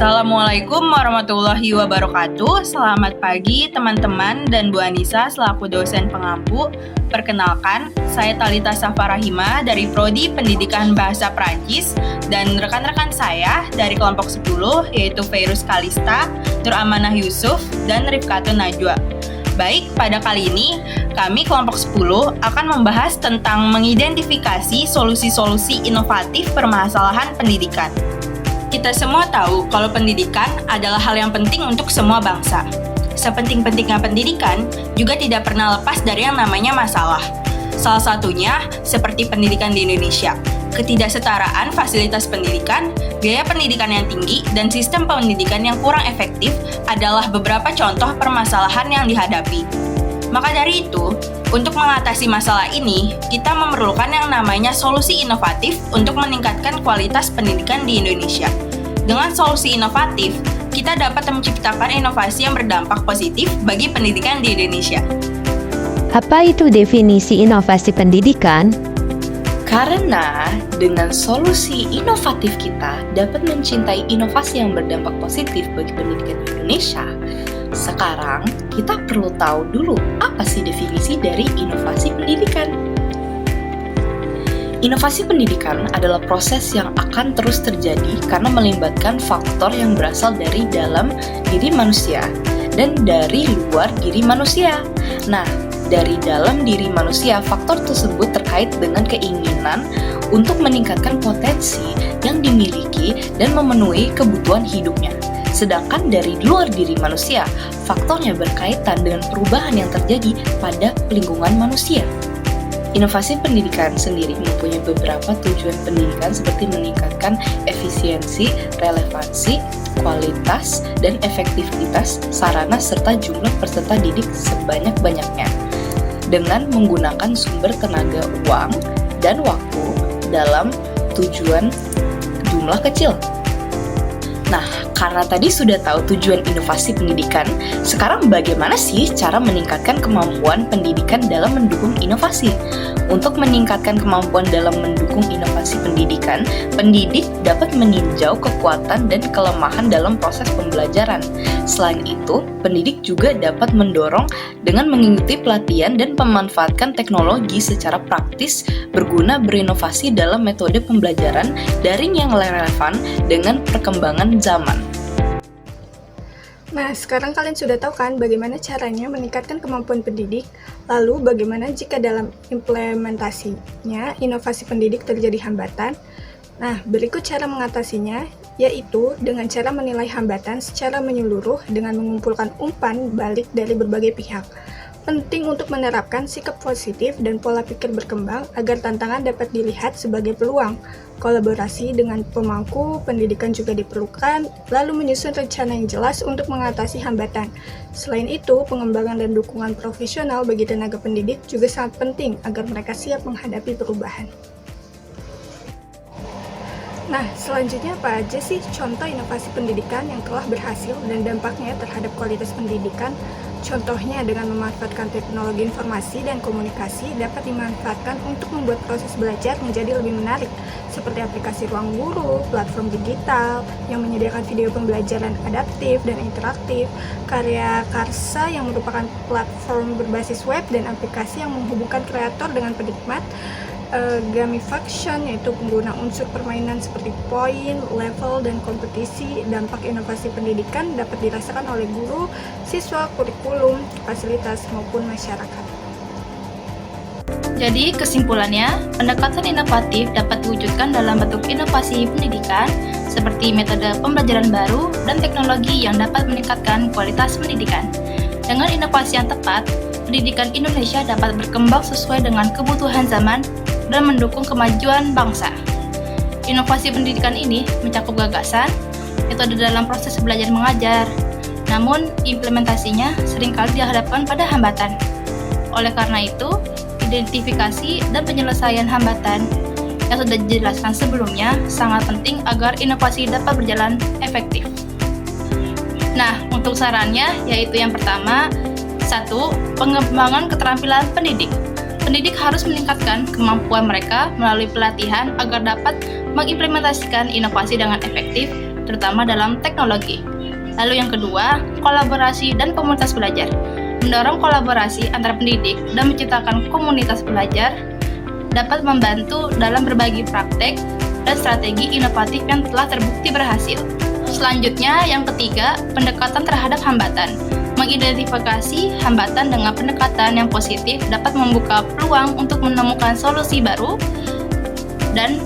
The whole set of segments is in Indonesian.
Assalamualaikum warahmatullahi wabarakatuh. Selamat pagi teman-teman dan Bu Anissa selaku dosen pengampu. Perkenalkan, saya Thalita Safarahima dari Prodi Pendidikan Bahasa Prancis dan rekan-rekan saya dari kelompok 10 yaitu Feiruz Kalista, Nur Amanah Yusuf, dan Rifkatun Najwa. Baik, pada kali ini kami kelompok 10 akan membahas tentang mengidentifikasi solusi-solusi inovatif permasalahan pendidikan. Kita semua tahu kalau pendidikan adalah hal yang penting untuk semua bangsa. Sepenting-pentingnya pendidikan juga tidak pernah lepas dari yang namanya masalah. Salah satunya seperti pendidikan di Indonesia. Ketidaksetaraan fasilitas pendidikan, biaya pendidikan yang tinggi, dan sistem pendidikan yang kurang efektif adalah beberapa contoh permasalahan yang dihadapi. Maka dari itu, untuk mengatasi masalah ini, kita memerlukan yang namanya solusi inovatif untuk meningkatkan kualitas pendidikan di Indonesia. Dengan solusi inovatif, kita dapat menciptakan inovasi yang berdampak positif bagi pendidikan di Indonesia. Apa itu definisi inovasi pendidikan? Karena dengan solusi inovatif kita dapat mencintai inovasi yang berdampak positif bagi pendidikan di Indonesia, sekarang kita perlu tahu dulu apa sih definisi dari inovasi pendidikan. Inovasi pendidikan adalah proses yang akan terus terjadi karena melibatkan faktor yang berasal dari dalam diri manusia dan dari luar diri manusia. Nah, dari dalam diri manusia, faktor tersebut terkait dengan keinginan untuk meningkatkan potensi yang dimiliki dan memenuhi kebutuhan hidupnya. Sedangkan dari luar diri manusia, faktornya berkaitan dengan perubahan yang terjadi pada lingkungan manusia. Inovasi pendidikan sendiri mempunyai beberapa tujuan pendidikan seperti meningkatkan efisiensi, relevansi, kualitas, dan efektivitas sarana serta jumlah peserta didik sebanyak-banyaknya dengan menggunakan sumber tenaga uang dan waktu dalam tujuan jumlah kecil. Nah, karena tadi sudah tahu tujuan inovasi pendidikan, sekarang bagaimana sih cara meningkatkan kemampuan pendidikan dalam mendukung inovasi? Untuk meningkatkan kemampuan dalam mendukung inovasi pendidikan, pendidik dapat meninjau kekuatan dan kelemahan dalam proses pembelajaran. Selain itu, pendidik juga dapat mendorong dengan mengikuti pelatihan dan memanfaatkan teknologi secara praktis berguna berinovasi dalam metode pembelajaran daring yang relevan dengan perkembangan zaman. Nah, sekarang kalian sudah tahu kan bagaimana caranya meningkatkan kemampuan pendidik, lalu bagaimana jika dalam implementasinya inovasi pendidik terjadi hambatan? Nah, berikut cara mengatasinya, yaitu dengan cara menilai hambatan secara menyeluruh dengan mengumpulkan umpan balik dari berbagai pihak. Penting untuk menerapkan sikap positif dan pola pikir berkembang agar tantangan dapat dilihat sebagai peluang. Kolaborasi dengan pemangku pendidikan juga diperlukan, lalu menyusun rencana yang jelas untuk mengatasi hambatan. Selain itu, pengembangan dan dukungan profesional bagi tenaga pendidik juga sangat penting agar mereka siap menghadapi perubahan. Nah, selanjutnya apa aja sih contoh inovasi pendidikan yang telah berhasil dan dampaknya terhadap kualitas pendidikan? Contohnya dengan memanfaatkan teknologi informasi dan komunikasi dapat dimanfaatkan untuk membuat proses belajar menjadi lebih menarik, seperti aplikasi ruang guru, platform digital yang menyediakan video pembelajaran adaptif dan interaktif, karya Karsa yang merupakan platform berbasis web dan aplikasi yang menghubungkan kreator dengan penikmat, gamification yaitu pengguna unsur permainan seperti poin, level, dan kompetisi. Dampak inovasi pendidikan dapat dirasakan oleh guru, siswa, kurikulum, fasilitas, maupun masyarakat. Jadi kesimpulannya, pendekatan inovatif dapat diwujudkan dalam bentuk inovasi pendidikan seperti metode pembelajaran baru dan teknologi yang dapat meningkatkan kualitas pendidikan. Dengan inovasi yang tepat, pendidikan Indonesia dapat berkembang sesuai dengan kebutuhan zaman dan mendukung kemajuan bangsa. Inovasi pendidikan ini mencakup gagasan, metode dalam proses belajar mengajar, namun implementasinya seringkali dihadapkan pada hambatan. Oleh karena itu, identifikasi dan penyelesaian hambatan yang sudah dijelaskan sebelumnya sangat penting agar inovasi dapat berjalan efektif. Nah, untuk sarannya yaitu yang pertama, 1. Pengembangan keterampilan pendidik. Pendidik harus meningkatkan kemampuan mereka melalui pelatihan agar dapat mengimplementasikan inovasi dengan efektif terutama dalam teknologi. Lalu yang kedua, kolaborasi dan komunitas belajar. Mendorong kolaborasi antara pendidik dan menciptakan komunitas belajar dapat membantu dalam berbagi praktek dan strategi inovatif yang telah terbukti berhasil. Selanjutnya, yang ketiga, pendekatan terhadap hambatan. Mengidentifikasi hambatan dengan pendekatan yang positif dapat membuka peluang untuk menemukan solusi baru. Dan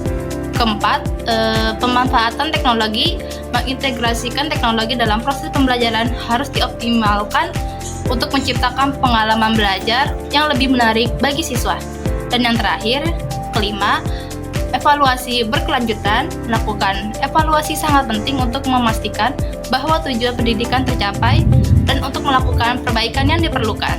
keempat, pemanfaatan teknologi. Mengintegrasikan teknologi dalam proses pembelajaran harus dioptimalkan untuk menciptakan pengalaman belajar yang lebih menarik bagi siswa. Dan yang terakhir, kelima, evaluasi berkelanjutan. Melakukan evaluasi sangat penting untuk memastikan bahwa tujuan pendidikan tercapai dan untuk melakukan perbaikan yang diperlukan.